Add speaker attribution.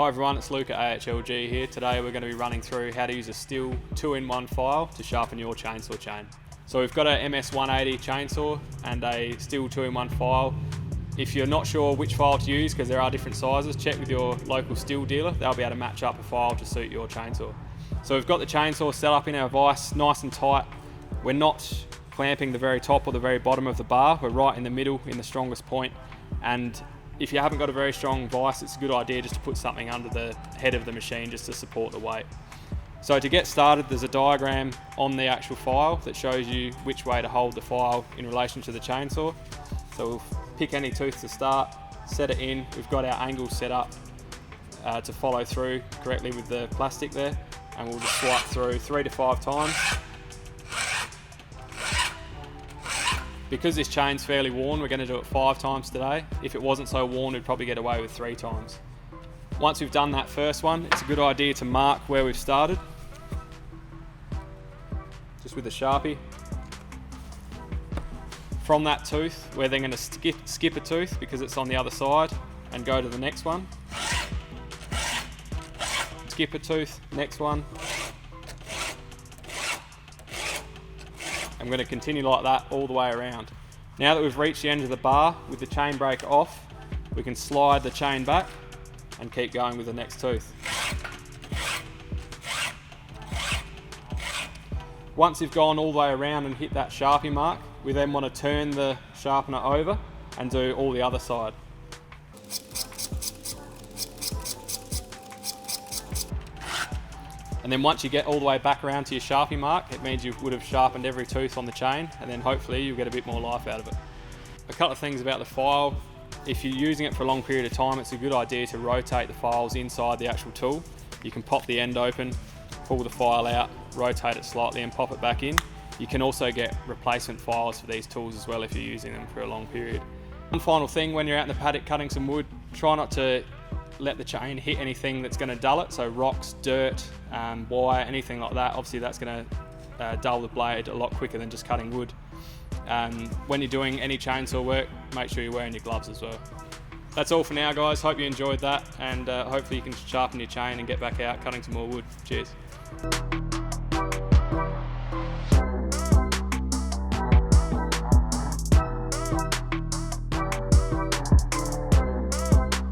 Speaker 1: Hi everyone, it's Luke at AHLG here. Today we're going to be running through how to use a Stihl 2-in-1 file to sharpen your chainsaw chain. So we've got a MS180 chainsaw and a Stihl 2-in-1 file. If you're not sure which file to use, because there are different sizes, check with your local Stihl dealer. They'll be able to match up a file to suit your chainsaw. So we've got the chainsaw set up in our vise, nice and tight. We're not clamping the very top or the very bottom of the bar. We're right in the middle, in the strongest point. And if you haven't got a very strong vise, it's a good idea just to put something under the head of the machine just to support the weight. So to get started, there's a diagram on the actual file that shows you which way to hold the file in relation to the chainsaw. So we'll pick any tooth to start, set it in. We've got our angle set up to follow through correctly with the plastic there, and we'll just swipe through 3 to 5 times. Because this chain's fairly worn, we're going to do it 5 times today. If it wasn't so worn, we'd probably get away with 3 times. Once we've done that first one, it's a good idea to mark where we've started, just with a Sharpie. From that tooth, we're then going to skip a tooth because it's on the other side and go to the next one. Skip a tooth, next one. I'm going to continue like that all the way around. Now that we've reached the end of the bar with the chain break off, we can slide the chain back and keep going with the next tooth. Once you've gone all the way around and hit that Sharpie mark, we then want to turn the sharpener over and do all the other side. And then once you get all the way back around to your Sharpie mark, it means you would have sharpened every tooth on the chain, and then hopefully you'll get a bit more life out of it. A couple of things about the file. If you're using it for a long period of time, it's a good idea to rotate the files inside the actual tool. You can pop the end open, pull the file out, rotate it slightly and pop it back in. You can also get replacement files for these tools as well if you're using them for a long period. One final thing, when you're out in the paddock cutting some wood, try not to let the chain hit anything that's going to dull it, so rocks, dirt, wire, anything like that. Obviously that's going to dull the blade a lot quicker than just cutting wood. When you're doing any chainsaw work, make sure you're wearing your gloves as well. That's all for now guys, hope you enjoyed that, and hopefully you can sharpen your chain and get back out cutting some more wood. Cheers.